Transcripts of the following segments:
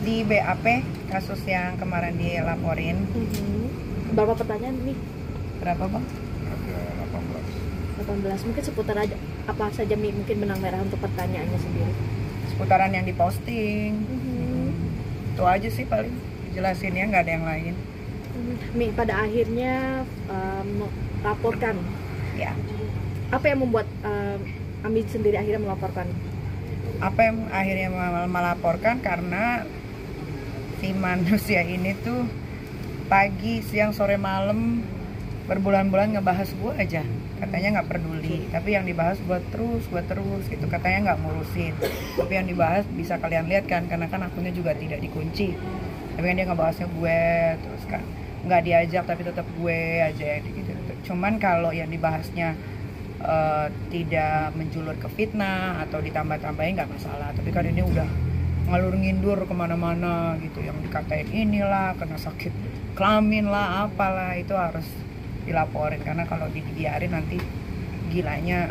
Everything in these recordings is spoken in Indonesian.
Di BAP, kasus yang kemarin dilaporin. Berapa pertanyaan nih? Berapa bang? Ada 18. 18. Mungkin seputar aja apa saja mungkin benang merah untuk pertanyaannya sendiri. Seputaran yang diposting. Itu aja sih paling jelasinnya, nggak ada yang lain. Mi, pada akhirnya melaporkan. Ya. Apa yang membuat Ami sendiri akhirnya melaporkan? Apa yang akhirnya melaporkan karena si manusia ini tuh pagi, siang, sore, malam berbulan-bulan ngebahas gue aja. Katanya nggak peduli, tapi yang dibahas gue terus gitu. Katanya nggak ngurusin, tapi yang dibahas bisa kalian lihat kan, karena kan akunnya juga tidak dikunci. Tapi kan dia ngebahasnya gue terus kan, nggak diajak tapi tetap gue aja gitu. Cuman kalau yang dibahasnya tidak menjulur ke fitnah atau ditambah-tambahin nggak masalah. Tapi kan ini udah ngalur ngindur kemana-mana gitu, yang dikatain inilah kena sakit kelamin lah apalah, itu harus dilaporin karena kalau dibiarin nanti gilanya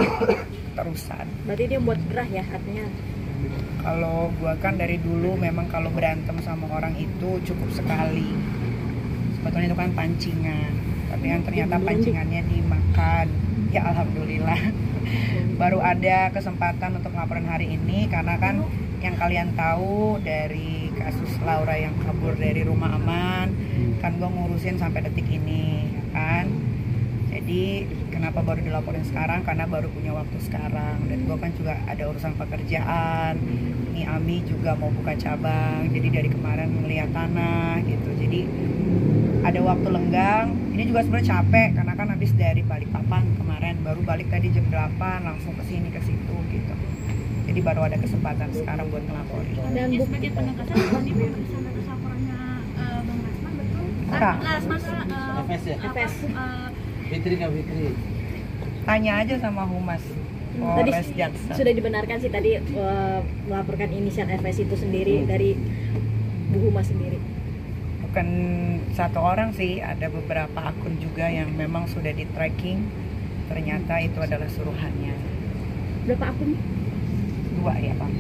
terusan. Berarti dia buat gerah ya artinya? Kalau gua kan dari dulu memang kalau berantem sama orang itu cukup sekali, sebetulnya itu kan pancingan, tapi kan ternyata pancingannya dimakan. Ya alhamdulillah baru ada kesempatan untuk laporan hari ini karena kan yang kalian tahu dari kasus Laura yang kabur dari rumah aman kan gue ngurusin sampai detik ini ya kan. Jadi kenapa baru dilaporin sekarang, karena baru punya waktu sekarang, dan gue kan juga ada urusan pekerjaan. Ini Ami juga mau buka cabang, jadi dari kemarin melihat tanah gitu, jadi ada waktu lenggang. Ini juga sebenarnya capek karena kan habis dari Balikpapan kemarin, baru balik tadi jam 8 langsung ke sini ke situ gitu. Jadi baru ada kesempatan sekarang buat ngelaporin. Dan sebagai penegasan ini bisa atas laporannya Bang Rasman betul? FS. Fitri nggak Fitri? Tanya aja sama Humas Tadi Polres Jaksa. sudah dibenarkan sih tadi melaporkan inisial FS itu sendiri dari Bu Humas sendiri. Bukan satu orang sih, ada beberapa akun juga yang memang sudah di tracking, ternyata itu adalah suruhannya. Berapa akun? 2 ya Pak,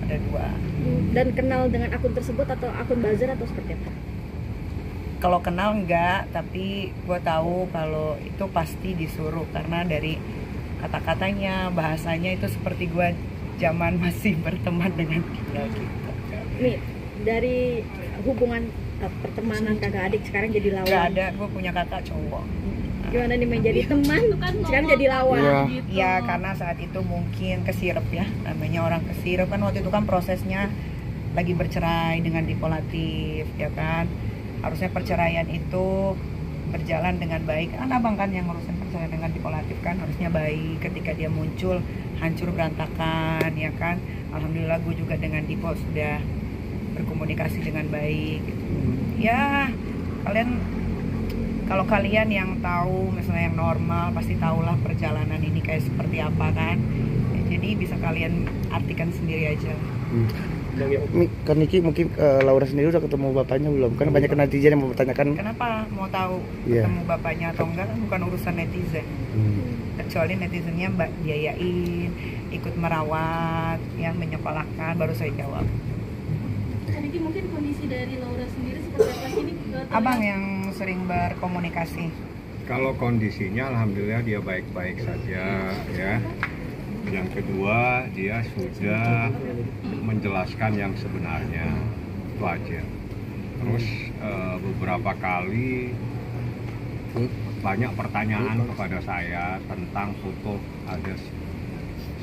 ada 2. Dan kenal dengan akun tersebut atau akun buzzer atau seperti apa? Kalau kenal enggak, tapi gue tahu kalau itu pasti disuruh karena dari kata-katanya, bahasanya itu seperti gue zaman masih berteman dengan dia gitu. Nih, dari hubungan pertemanan kakak adik sekarang jadi lawan. Enggak ada, gue punya kakak cowok. Gimana nih menjadi teman sekarang jadi lawan? Iya, karena saat itu mungkin kesirep ya, namanya orang kesirep kan, waktu itu kan prosesnya lagi bercerai dengan dipolatif ya kan. Harusnya perceraian itu berjalan dengan baik. Kan abang kan yang ngurusin perceraian dengan dipolatif kan, harusnya baik. Ketika dia muncul hancur berantakan ya kan. Alhamdulillah gue juga dengan Dipo sudah berkomunikasi dengan baik gitu. Ya kalau kalian yang tahu misalnya yang normal pasti tahulah perjalanan ini kayak seperti apa kan ya, jadi bisa kalian artikan sendiri aja. Kan Niki mungkin Laura sendiri udah ketemu bapaknya belum? Kan banyak netizen yang mau bertanyakan. Kenapa mau tahu ketemu bapaknya atau enggak, kan bukan urusan netizen. Kecuali netizennya mbak biayain, ikut merawat, ya menyekolahkan, baru saya jawab. Jadi mungkin kondisi dari Laura sendiri seperti apa sih ini? Abang yang sering berkomunikasi. Kalau kondisinya alhamdulillah dia baik-baik saja ya. Yang kedua, dia sudah menjelaskan yang sebenarnya, itu aja. Terus beberapa kali banyak pertanyaan kepada saya tentang foto ada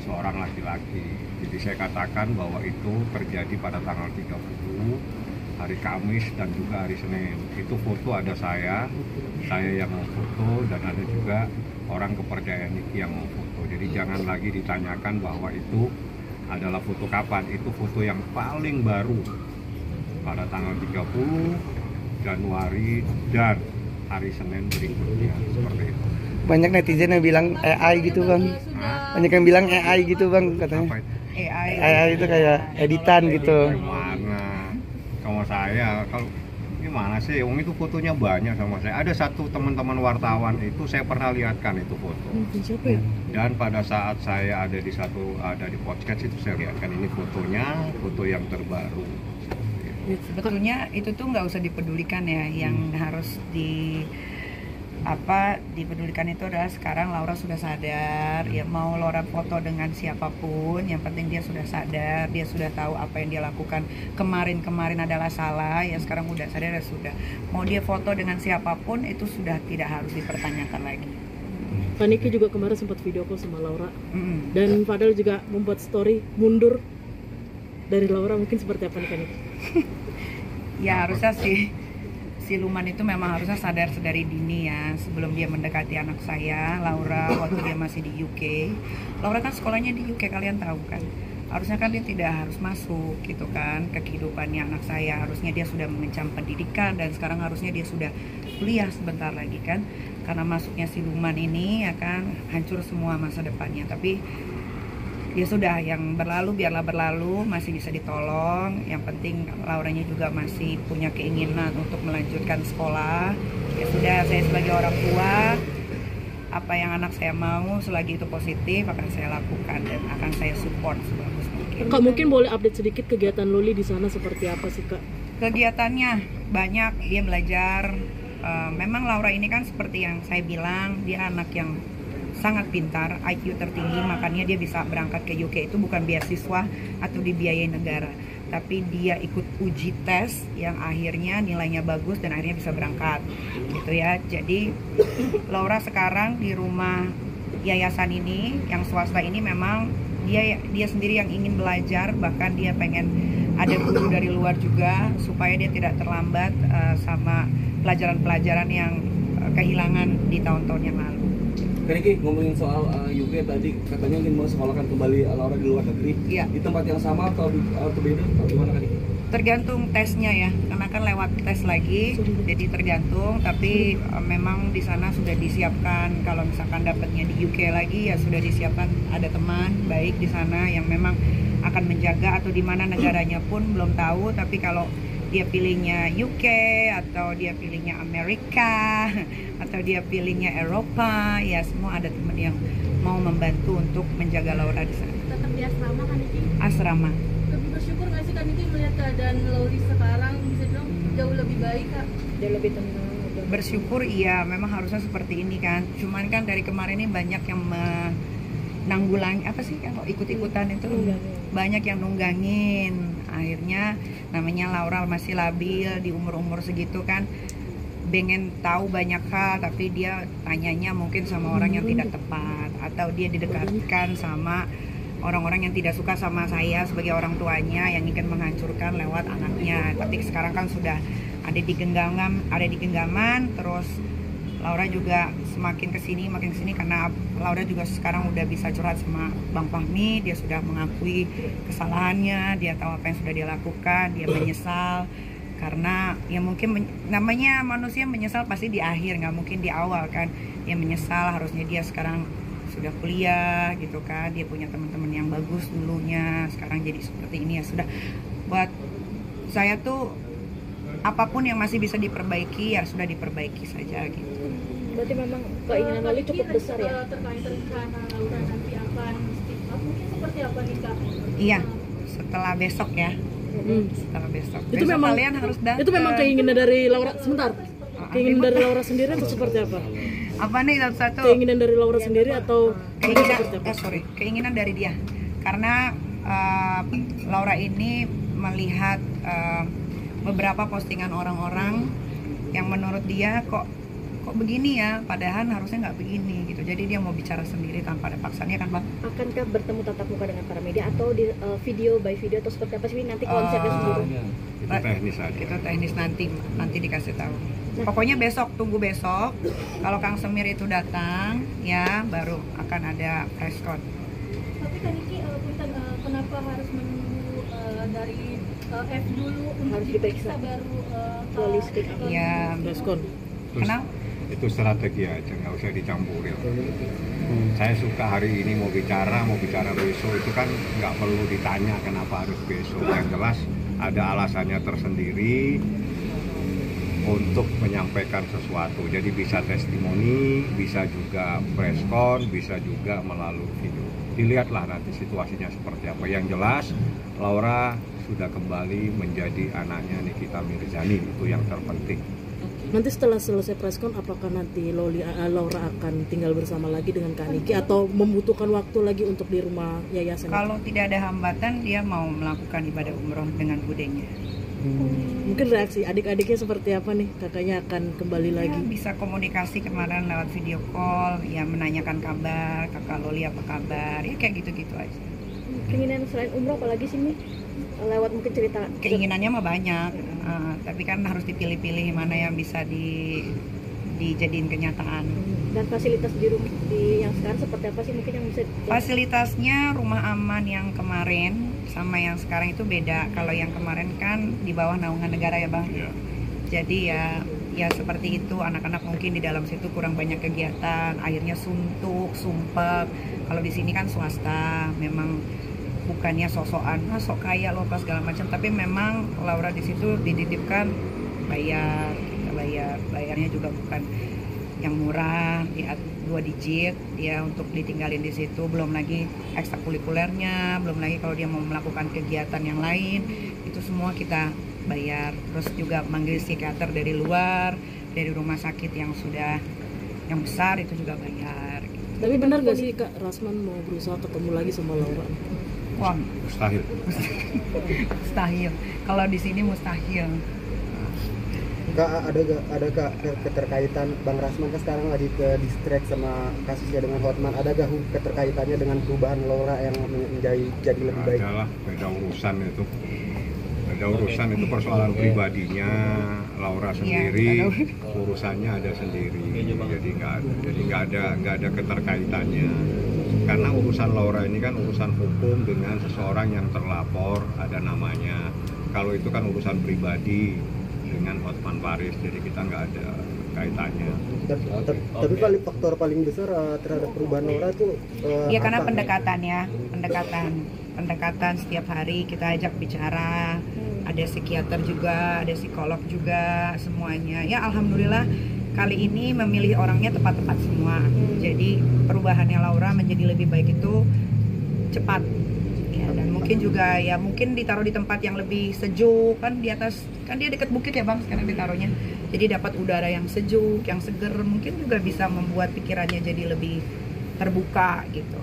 seorang laki-laki. Jadi saya katakan bahwa itu terjadi pada tanggal 30 hari Kamis dan juga hari Senin. Itu foto ada saya yang mau foto, dan ada juga orang kepercayaan Niki yang mau foto. Jadi jangan lagi ditanyakan bahwa itu adalah foto kapan. Itu foto yang paling baru pada tanggal 30 Januari dan hari Senin berikutnya, seperti itu. Banyak netizen yang bilang AI gitu bang. Banyak yang bilang AI gitu bang katanya. Apa itu? AI itu kayak editan gitu. Gimana? Sama saya, kalau gimana sih? Itu fotonya banyak sama saya. Ada satu teman-teman wartawan itu saya pernah lihatkan itu foto. Dan pada saat saya ada di podcast itu saya lihatkan ini fotonya, foto yang terbaru. Sebetulnya itu tuh nggak usah dipedulikan ya, yang harus dipedulikan itu adalah sekarang Laura sudah sadar ya, mau Laura foto dengan siapapun, yang penting dia sudah sadar, dia sudah tahu apa yang dia lakukan kemarin adalah salah ya, sekarang udah sadar ya sudah, mau dia foto dengan siapapun itu sudah tidak harus dipertanyakan lagi. Kak Niki juga kemarin sempat video call sama Laura, dan Fadel juga membuat story mundur dari Laura, mungkin seperti apa nih Kak Niki? Ya harusnya sih siluman itu memang harusnya sadar sedari dini ya, sebelum dia mendekati anak saya, Laura, waktu dia masih di UK. Laura kan sekolahnya di UK, kalian tahu kan. Harusnya kan dia tidak harus masuk gitu kan ke kehidupannya anak saya. Harusnya dia sudah mengencam pendidikan, dan sekarang harusnya dia sudah kuliah sebentar lagi kan. Karena masuknya siluman ini akan hancur semua masa depannya. Tapi ya sudah, yang berlalu biarlah berlalu, masih bisa ditolong. Yang penting Lauranya juga masih punya keinginan untuk melanjutkan sekolah. Ya sudah, saya sebagai orang tua, apa yang anak saya mau selagi itu positif akan saya lakukan dan akan saya support sebagus mungkin. Kak, mungkin boleh update sedikit kegiatan Loli di sana seperti apa sih Kak? Kegiatannya banyak, dia belajar. Memang Laura ini kan seperti yang saya bilang, dia anak yang sangat pintar, IQ tertinggi, makanya dia bisa berangkat ke UK. Itu bukan beasiswa atau dibiayai negara, tapi dia ikut uji tes yang akhirnya nilainya bagus dan akhirnya bisa berangkat gitu ya. Jadi Laura sekarang di rumah yayasan ini yang swasta ini memang dia sendiri yang ingin belajar, bahkan dia pengen ada guru dari luar juga supaya dia tidak terlambat sama pelajaran-pelajaran yang kehilangan di tahun-tahun yang lalu. Niki, ngomongin soal UK tadi, katanya ingin mensekolahkan kembali Laura di luar negeri. Iya. Di tempat yang sama atau beda? Atau gimana Kak Niki? Tergantung tesnya ya, karena kan lewat tes lagi, jadi tergantung. Tapi memang di sana sudah disiapkan, kalau misalkan dapatnya di UK lagi ya sudah disiapkan, ada teman baik di sana yang memang akan menjaga, atau di mana negaranya pun belum tahu. Tapi kalau dia pilihnya UK atau dia pilihnya Amerika atau dia pilihnya Eropa, ya semua ada teman yang mau membantu untuk menjaga Laura di sana. Tetap di asrama kan Niki? Asrama. Lebih bersyukur nggak sih Kak Niki melihat keadaan Lauri sekarang bisa bilang jauh lebih baik Kak? Dia lebih tenang. Bersyukur iya, memang harusnya seperti ini kan. Cuman kan dari kemarin ini banyak yang menanggulangi, apa sih kalau ikut-ikutan itu banyak yang nunggangin. Akhirnya namanya Laura masih labil di umur-umur segitu kan, pengen tahu banyak hal, tapi dia tanyanya mungkin sama orang yang tidak tepat, atau dia didekatkan sama orang-orang yang tidak suka sama saya sebagai orang tuanya yang ingin menghancurkan lewat anaknya. Tapi sekarang kan sudah ada di genggaman, terus Laura juga makin kesini karena Laura juga sekarang udah bisa curhat sama Bang Fahmi. Dia sudah mengakui kesalahannya, dia tahu apa yang sudah dia lakukan, dia menyesal. Karena ya mungkin namanya manusia menyesal pasti di akhir, nggak mungkin di awal kan. Dia menyesal, harusnya dia sekarang sudah kuliah gitu kan, dia punya teman-teman yang bagus dulunya, sekarang jadi seperti ini ya sudah. Buat saya tuh apapun yang masih bisa diperbaiki ya sudah diperbaiki saja gitu. Berarti memang keinginan Loli cukup besar ya? Terkait rencana Laura nanti akan speak up, mungkin seperti apa nih Kak? Iya, setelah besok ya. Setelah besok. Itu Besok memang kalian harus datang. Itu memang keinginan dari Laura sebentar. Keinginan dari Laura sendiri atau seperti apa? Apa nih satu-satu? Keinginan dari Laura sendiri atau keinginan dari dia. Karena Laura ini melihat beberapa postingan orang-orang yang menurut dia kok begini ya, padahal harusnya nggak begini gitu. Jadi dia mau bicara sendiri tanpa ada paksanya kan Bang. Akankah bertemu tatap muka dengan para media atau di video by video atau seperti apa sih nanti konsepnya sendiri? Itu teknis aja. Itu teknis nanti dikasih tahu. Pokoknya besok, tunggu besok. Kalau Kang Semir itu datang ya baru akan ada press con. Tapi Kak Niki, kenapa harus menunggu dari F dulu untuk Harus diperiksa. baru Loli speak up. Ya, respon? kenapa? Itu strategi aja, nggak usah dicampurin. Saya suka hari ini mau bicara besok, itu kan nggak perlu ditanya kenapa harus besok. Yang jelas ada alasannya tersendiri untuk menyampaikan sesuatu. Jadi bisa testimoni, bisa juga press con, bisa juga melalui video. Dilihatlah nanti situasinya seperti apa. Yang jelas Laura sudah kembali menjadi anaknya Nikita Mirzani, itu yang terpenting. Nanti setelah selesai preskon, apakah nanti Laura akan tinggal bersama lagi dengan Kak Niki atau membutuhkan waktu lagi untuk di rumah yayasan? Kalau tidak ada hambatan, dia mau melakukan ibadah umroh dengan budenya. Mungkin reaksi adik-adiknya seperti apa nih? Kakaknya akan kembali Ya, lagi? bisa komunikasi kemarin lewat video call, ya menanyakan kabar, kakak Loli apa kabar, ya kayak gitu-gitu aja. Keinginan selain umroh apalagi sih nih? Lewat mungkin cerita. Keinginannya mah banyak, tapi kan harus dipilih-pilih mana yang bisa dijadiin kenyataan. Dan fasilitas di rumah yang sekarang seperti apa sih mungkin yang bisa? Fasilitasnya rumah aman yang kemarin sama yang sekarang itu beda. Kalau yang kemarin kan di bawah naungan negara ya Bang. Ya. Jadi ya seperti itu, anak-anak mungkin di dalam situ kurang banyak kegiatan, airnya suntuk, sumpek. Kalau di sini kan swasta, memang bukannya sosokan, sok kaya loh pas segala macam, tapi memang Laura di situ dititipkan bayarnya juga bukan yang murah, dia 2 digit dia untuk ditinggalin di situ, belum lagi ekstrakurikulernya, belum lagi kalau dia mau melakukan kegiatan yang lain itu semua kita bayar. Terus juga manggil psikiater dari luar, dari rumah sakit yang besar itu juga bayar. Tapi benar gak sih Kak Rasman mau berusaha ketemu lagi sama Laura? Wah, Mustahil. mustahil. Kalau di sini mustahil. Kak, ada keterkaitan Bang Rasman kan sekarang lagi ke distract sama kasusnya dengan Hotman, adakah keterkaitannya dengan perubahan Laura yang jadi lebih baik? Adalah beda urusan itu persoalan pribadinya Laura sendiri, urusannya ada sendiri, jadi nggak ada keterkaitannya. Karena urusan Laura ini kan urusan hukum dengan seseorang yang terlapor, ada namanya. Kalau itu kan urusan pribadi dengan Hotman Paris, jadi kita nggak ada kaitannya. Tapi faktor paling besar terhadap perubahan Laura itu ya karena pendekatan setiap hari kita ajak bicara, ada psikiater juga, ada psikolog juga, semuanya. Ya alhamdulillah kali ini memilih orangnya tepat-tepat semua. Jadi perubahannya Laura menjadi lebih baik itu cepat. Ya, dan mungkin juga ya mungkin ditaruh di tempat yang lebih sejuk, kan di atas, kan dia dekat bukit ya Bang sekarang ditaruhnya. Jadi dapat udara yang sejuk, yang seger, mungkin juga bisa membuat pikirannya jadi lebih terbuka gitu,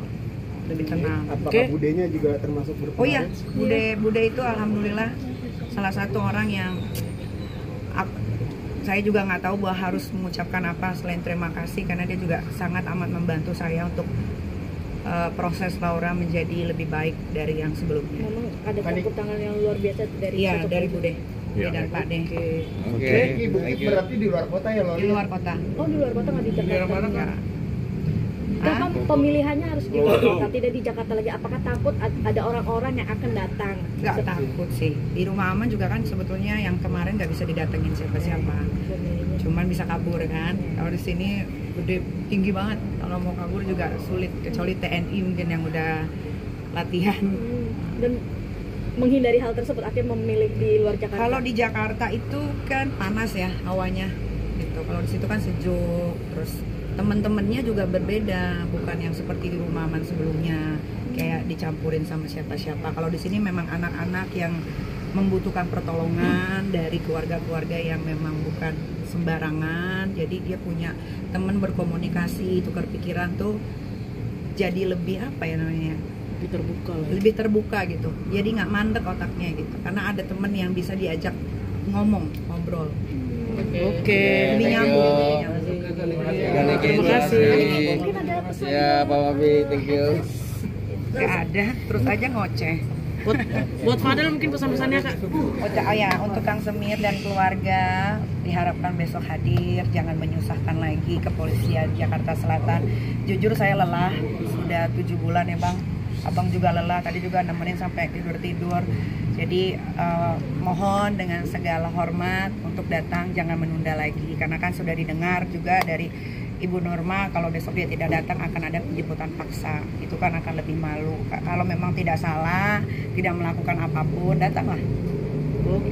lebih tenang. Apakah budenya juga termasuk berpengaruh? Oh iya, Bude itu alhamdulillah salah satu orang yang saya juga nggak tahu bahwa harus mengucapkan apa selain terima kasih, karena dia juga sangat amat membantu saya untuk proses Laura menjadi lebih baik dari yang sebelumnya. Memang ada campur tangan yang luar biasa dari Dari Bude dan Pak De. Oke. Ibu berarti di luar kota ya, Loli? Di luar kota. Oh, di luar kota nggak di Jakarta? Ya. Kan pemilihannya harus di luar kota, tidak di Jakarta lagi. Apakah takut ada orang-orang yang akan datang? Nggak takut sih. Di rumah aman juga kan sebetulnya yang kemarin nggak bisa didatengin siapa-siapa. Cuman bisa kabur kan. Kalau di sini Bude tinggi banget. Kalau mau kabur juga sulit, kecuali TNI mungkin yang udah latihan. Dan menghindari hal tersebut akhirnya memilih di luar Jakarta. Kalau di Jakarta itu kan panas ya hawanya gitu. Kalau di situ kan sejuk, terus teman-temannya juga berbeda, bukan yang seperti di rumah aman sebelumnya kayak dicampurin sama siapa-siapa. Kalau di sini memang anak-anak yang membutuhkan pertolongan dari keluarga-keluarga yang memang bukan sembarangan, jadi dia punya teman berkomunikasi, tukar pikiran tuh jadi lebih apa ya namanya, lebih terbuka gitu, jadi nggak mandek otaknya gitu, karena ada teman yang bisa diajak ngobrol. Oke. Lebih nyambung. Terima kasih. Mungkin ada pesan. Ya, Pak Wabi, thank you. Gak ada, terus aja ngoceh. Buat Fadel mungkin pesan-pesannya Kak. Oh ya, untuk Kang Semir dan keluarga diharapkan besok hadir, jangan menyusahkan lagi kepolisian Jakarta Selatan. Jujur saya lelah, sudah 7 bulan ya Bang. Abang juga lelah, tadi juga nemenin sampai tidur. Jadi mohon dengan segala hormat untuk datang, jangan menunda lagi, karena kan sudah didengar juga dari Ibu Norma kalau besok dia tidak datang akan ada penjemputan paksa. Itu kan akan lebih malu. Kalau memang tidak salah, tidak melakukan apapun, datanglah.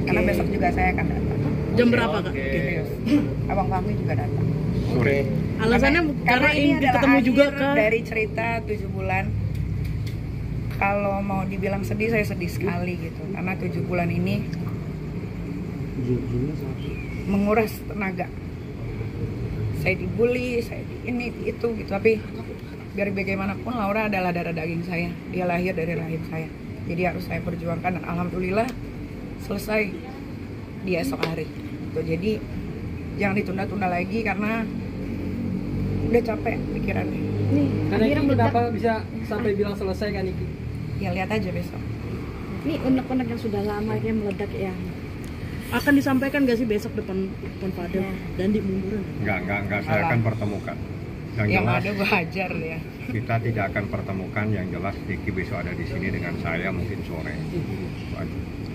Karena besok juga saya akan datang. Jam berapa Kak? Abang Fahmi juga datang. Sore. Alasannya karena ini ingin adalah ketemu juga akhir Kak. dari cerita 7 bulan kalau mau dibilang sedih, saya sedih sekali gitu. Karena 7 bulan ini menguras tenaga. Saya dibully, saya di ini, itu gitu. Tapi biar bagaimanapun Laura adalah darah daging saya. Dia lahir dari rahim saya. Jadi harus saya perjuangkan dan alhamdulillah selesai di esok hari. Gitu. Jadi jangan ditunda-tunda lagi karena udah capek pikirannya. Nih, Karena akhirnya Niki meledak. kenapa bisa sampai bilang selesai kan Niki? Ya lihat aja besok. Nih unek-unek yang sudah lama akhirnya meledak ya. Akan disampaikan gak sih besok depan Fadel Ya. dan di munduran? Enggak, saya akan pertemukan. Yang Yang jelas ada gue hajar ya. kita tidak akan pertemukan, yang jelas Niki besok ada di sini dengan saya mungkin sore.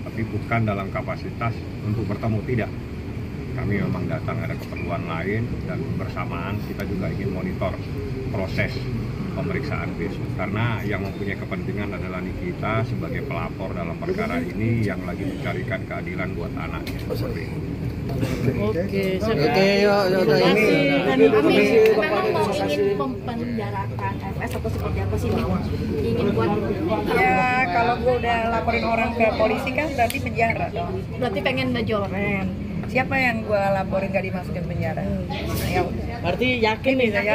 Tapi bukan dalam kapasitas untuk bertemu, tidak. Kami memang datang ada keperluan lain dan bersamaan kita juga ingin monitor proses pemeriksaan besok. Karena yang mempunyai kepentingan adalah Nikita sebagai pelapor dalam perkara ini yang lagi mencarikan keadilan buat anaknya. Seperti itu. Oke, Oke, yuk. Terima kasih. Memang mau ingin mempenjarakan FS atau seperti apa sih? Ingin buat Ya kalau gue udah laporin orang ke polisi kan berarti penjara dong. berarti pengen ngejoren. Siapa yang gue laporin gak dimasukin penjara? Ya udah. Berarti yakin nih Saya